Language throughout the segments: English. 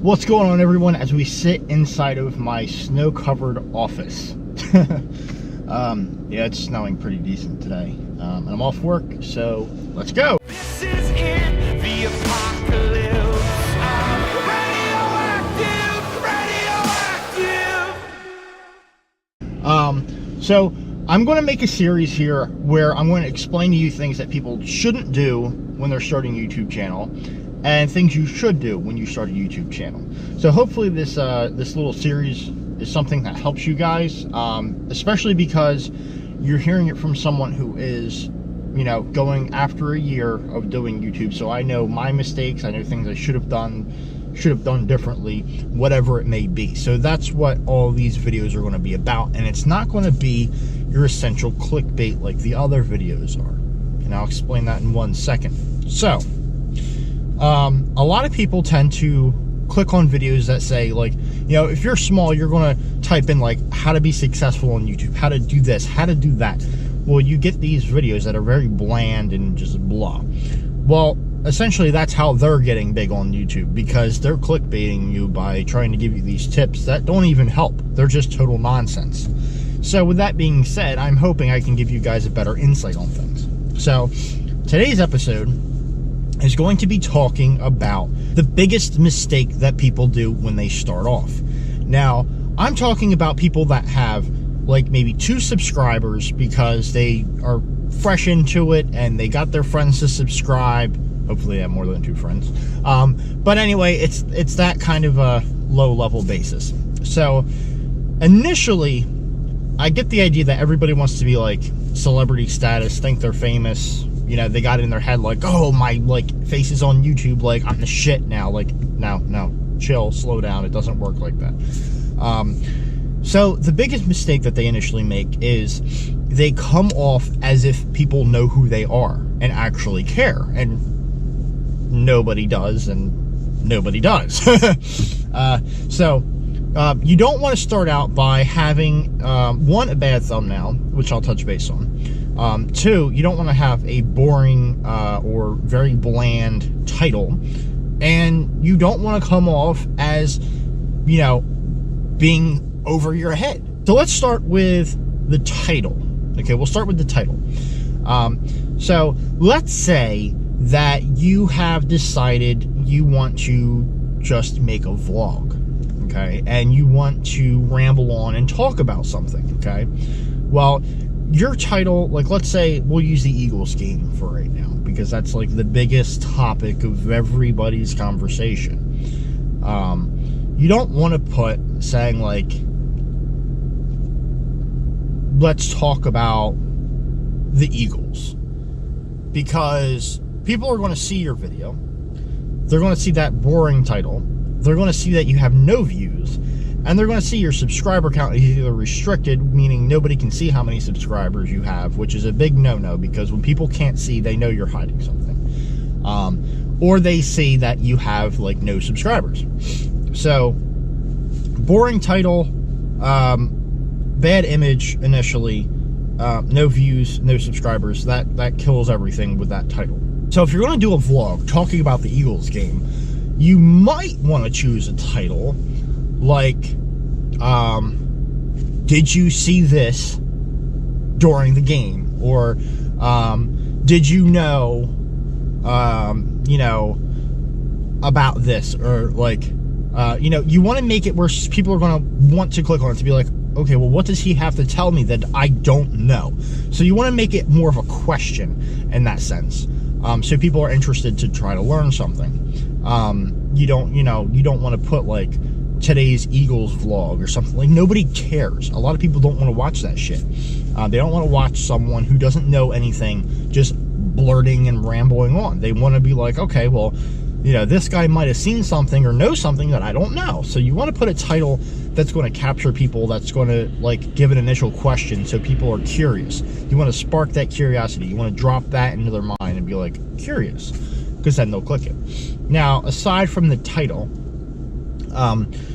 What's going on, everyone, as we sit inside of my snow-covered office? Yeah, it's snowing pretty decent today, and I'm off work, so let's go. This is in the apocalypse. Radioactive. So I'm going to make a series here where I'm going to explain to you things that people shouldn't do when they're starting a YouTube channel, and things you should do when you start a YouTube channel. So hopefully this little series is something that helps you guys, especially because you're hearing it from someone who is, you know, going after a year of doing YouTube. So I know my mistakes, I know things I should have done differently, whatever it may be. So that's what all these videos are going to be about, and it's not going to be your essential clickbait like the other videos are, and I'll explain that in 1 second. So a lot of people tend to click on videos that say, like, you know, if you're small, you're going to type in like how to be successful on YouTube, how to do this, how to do that. Well, you get these videos that are very bland and just blah. Well, essentially that's how they're getting big on YouTube, because they're clickbaiting you by trying to give you these tips that don't even help. They're just total nonsense. So with that being said, I'm hoping I can give you guys a better insight on things. So today's episode is going to be talking about the biggest mistake that people do when they start off. Now, I'm talking about people that have like maybe 2 subscribers because they are fresh into it and they got their friends to subscribe. Hopefully they have more than 2 friends. But anyway, it's that kind of a low-level basis. So initially, I get the idea that everybody wants to be like celebrity status, think they're famous. You know, they got it in their head like, oh, my like face is on YouTube, like I'm the shit now. Like, no, chill, slow down. It doesn't work like that. So the biggest mistake that they initially make is they come off as if people know who they are and actually care, and nobody does, and nobody does. So you don't want to start out by having, 1, a bad thumbnail, which I'll touch base on. 2, you don't want to have a boring or very bland title, and you don't want to come off as, you know, being over your head. So let's start with the title. Okay, we'll start with the title. So let's say that you have decided you want to just make a vlog, okay, and you want to ramble on and talk about something, okay? Well, your title, like, let's say we'll use the Eagles game for right now, because that's like the biggest topic of everybody's conversation. You don't want to put saying like, let's talk about the Eagles, because people are going to see your video, they're going to see that boring title, they're going to see that you have no views, and they're going to see your subscriber count is either restricted, meaning nobody can see how many subscribers you have, which is a big no-no, because when people can't see, they know you're hiding something. Or they see that you have like no subscribers. So boring title, bad image initially, no views, no subscribers, that kills everything with that title. So if you're going to do a vlog talking about the Eagles game, you might want to choose a title like, did you see this during the game? Or, did you know, you know, about this? Or like, you know, you want to make it where people are going to want to click on it to be like, okay, well, what does he have to tell me that I don't know? So you want to make it more of a question in that sense. So people are interested to try to learn something. You don't want to put like today's Eagles vlog or something. Like, nobody cares. A lot of people don't want to watch that shit. They don't want to watch someone who doesn't know anything just blurting and rambling on. They want to be like, okay, well, you know, this guy might have seen something or knows something that I don't know. So you want to put a title that's going to capture people, that's going to like give an initial question so people are curious. You want to spark that curiosity. You want to drop that into their mind and be like, curious, because then they'll click it. Now, aside from the title,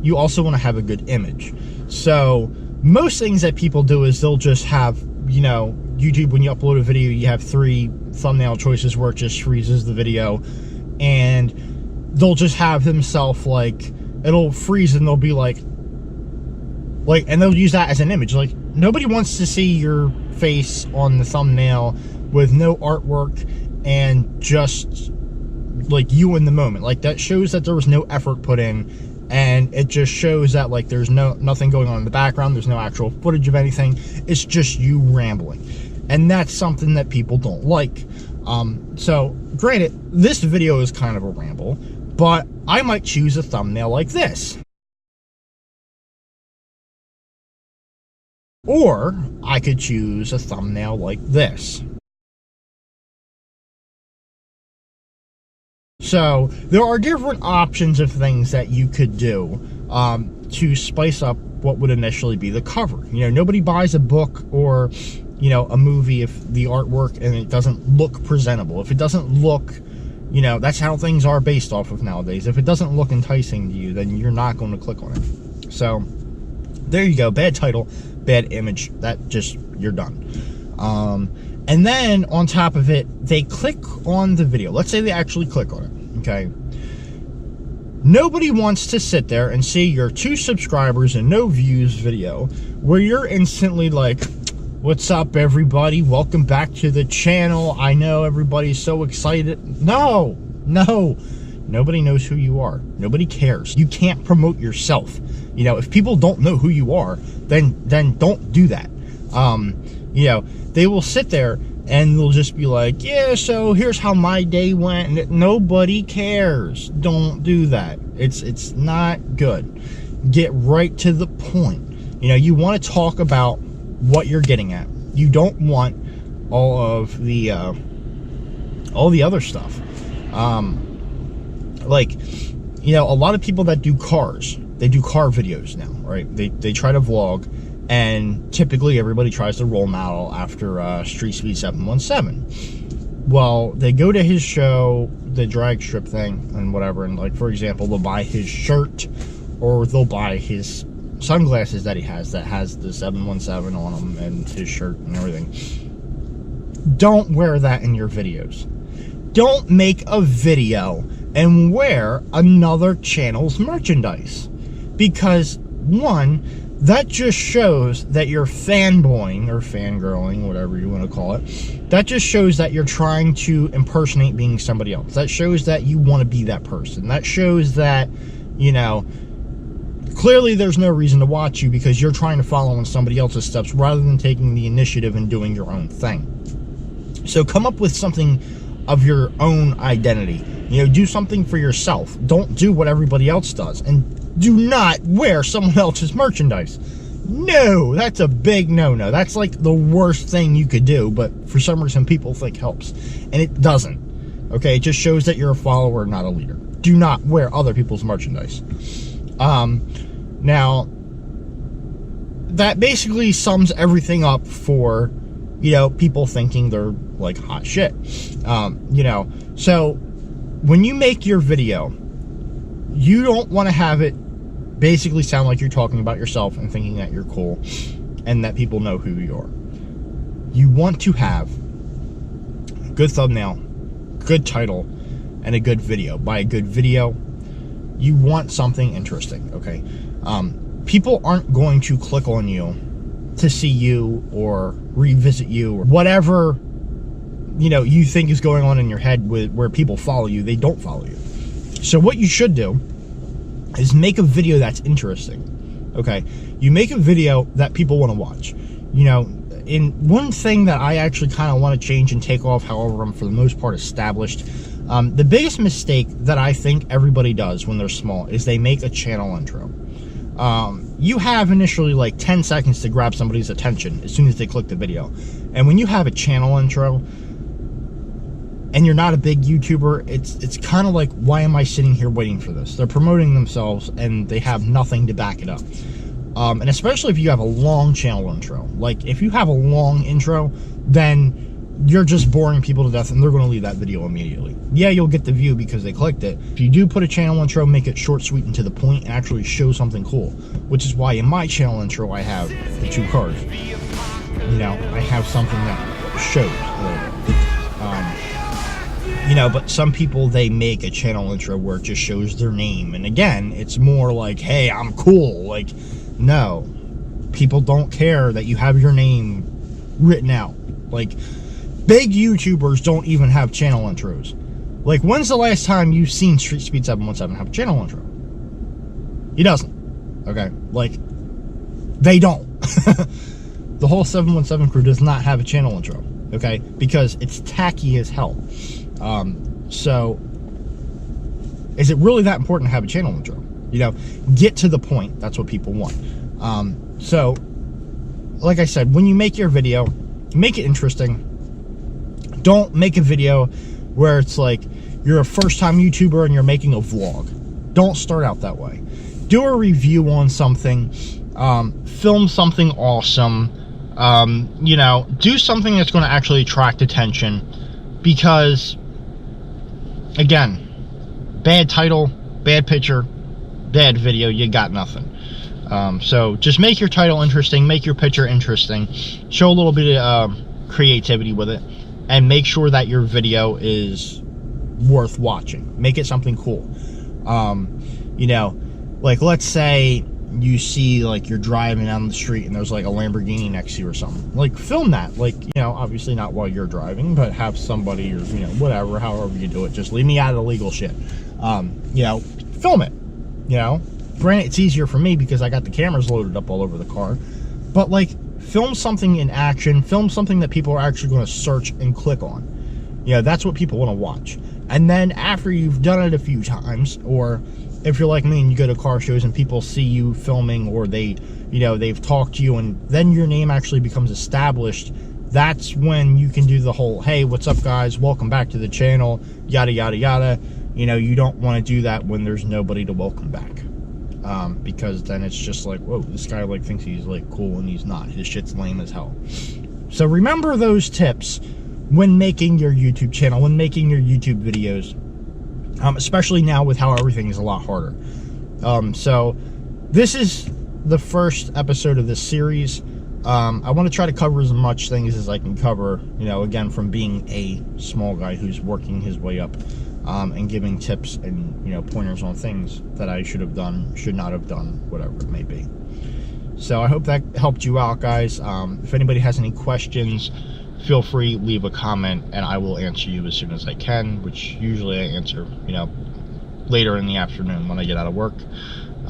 you also want to have a good image. So most things that people do is they'll just have, you know, YouTube, when you upload a video, you have 3 thumbnail choices where it just freezes the video, and they'll just have themselves like, it'll freeze and they'll be like, and they'll use that as an image. Like, nobody wants to see your face on the thumbnail with no artwork and just like you in the moment. Like, that shows that there was no effort put in, and it just shows that like there's nothing going on in the background. There's no actual footage of anything. It's just you rambling, and that's something that people don't like. So granted, this video is kind of a ramble, but I might choose a thumbnail like this. Or I could choose a thumbnail like this. So there are different options of things that you could do to spice up what would initially be the cover. You know, nobody buys a book or, you know, a movie if the artwork and it doesn't look presentable. If it doesn't look, you know, that's how things are based off of nowadays. If it doesn't look enticing to you, then you're not going to click on it. So there you go. Bad title, bad image. That just, you're done. And then on top of it, they click on the video. Let's say they actually click on it, okay? Nobody wants to sit there and see your 2 subscribers and no views video where you're instantly like, what's up, everybody? Welcome back to the channel. I know everybody's so excited. No. Nobody knows who you are. Nobody cares. You can't promote yourself. You know, if people don't know who you are, then don't do that. You know, they will sit there and they'll just be like, yeah, so here's how my day went. Nobody cares. Don't do that. It's not good. Get right to the point. You know, you want to talk about what you're getting at. You don't want all the other stuff. Like, you know, a lot of people that do cars, they do car videos now, right? They try to vlog, and typically everybody tries to role model after Street Speed 717. Well, they go to his show, the drag strip thing and whatever, and like, for example, they'll buy his shirt, or they'll buy his sunglasses that he has that has the 717 on them, and his shirt and everything. Don't wear that in your videos. Don't make a video and wear another channel's merchandise, because one, that just shows that you're fanboying or fangirling, whatever you want to call it. That just shows that you're trying to impersonate being somebody else. That shows that you want to be that person. That shows that, you know, clearly there's no reason to watch you because you're trying to follow in somebody else's steps rather than taking the initiative and doing your own thing. So come up with something of your own identity. You know, do something for yourself. Don't do what everybody else does. And do not wear someone else's merchandise. No, that's a big no-no. That's like the worst thing you could do, but for some reason people think helps. And it doesn't. Okay, it just shows that you're a follower, not a leader. Do not wear other people's merchandise. Now, that basically sums everything up for, you know, people thinking they're like hot shit. You know, so when you make your video, you don't want to have it basically sound like you're talking about yourself and thinking that you're cool and that people know who you are. You want to have a good thumbnail, good title, and a good video. By a good video, you want something interesting, okay? People aren't going to click on you to see you or revisit you or whatever, you know, you think is going on in your head with where people follow you. They don't follow you. So what you should do is make a video that's interesting, okay? You make a video that people want to watch. You know, in one thing that I actually kind of want to change and take off, however, I'm for the most part established. The biggest mistake that I think everybody does when they're small is they make a channel intro. You have initially like 10 seconds to grab somebody's attention as soon as they click the video. And when you have a channel intro and you're not a big YouTuber, it's kind of like, why am I sitting here waiting for this? They're promoting themselves and they have nothing to back it up. And especially if you have a long channel intro. Like, if you have a long intro, then you're just boring people to death and they're going to leave that video immediately. Yeah, you'll get the view because they clicked it. If you do put a channel intro, make it short, sweet, and to the point, and actually show something cool. Which is why in my channel intro, I have the 2 cars. You know, I have something that shows. You know, but some people, they make a channel intro where it just shows their name. And again, it's more like, hey, I'm cool. Like, no. People don't care that you have your name written out. Like, big YouTubers don't even have channel intros. Like, when's the last time you've seen Street Speed 717 have a channel intro? He doesn't. Okay? Like, they don't. The whole 717 crew does not have a channel intro. Okay? Because it's tacky as hell. So, is it really that important to have a channel intro? You know, get to the point. That's what people want. So, like I said, when you make your video, make it interesting. Don't make a video where it's like you're a first-time YouTuber and you're making a vlog. Don't start out that way. Do a review on something. Film something awesome. You know, do something that's going to actually attract attention. Because, again, bad title, bad picture, bad video, you got nothing. So just make your title interesting, make your picture interesting, show a little bit of creativity with it, and make sure that your video is worth watching. Make it something cool. You know, like, let's say you see, like, you're driving down the street and there's like a Lamborghini next to you or something. Like, film that. Like, you know, obviously not while you're driving, but have somebody, or, you know, whatever, however you do it. Just leave me out of the legal shit. You know, film it. You know, granted, it's easier for me because I got the cameras loaded up all over the car, but, like, film something in action, film something that people are actually going to search and click on. You know, that's what people want to watch. And then after you've done it a few times, or if you're like me and you go to car shows and people see you filming, or they, you know, they've talked to you, and then your name actually becomes established, that's when you can do the whole, hey, what's up, guys, welcome back to the channel, yada yada yada. You know, you don't want to do that when there's nobody to welcome back. Because then it's just like, whoa, this guy, like, thinks he's, like, cool, and he's not. His shit's lame as hell. So remember those tips when making your YouTube channel, when making your YouTube videos, especially now with how everything is a lot harder. So this is the first episode of this series. I want to try to cover as much things as I can cover, you know, again, from being a small guy who's working his way up, and giving tips and, you know, pointers on things that I should have done, should not have done, whatever it may be. So I hope that helped you out, guys. If anybody has any questions, feel free, leave a comment, and I will answer you as soon as I can, which usually I answer, you know, later in the afternoon when I get out of work.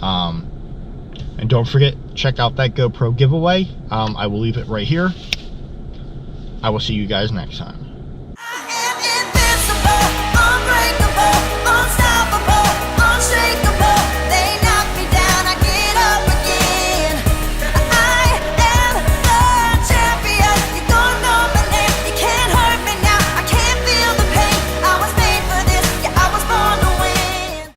And don't forget, check out that GoPro giveaway. I will leave it right here. I will see you guys next time.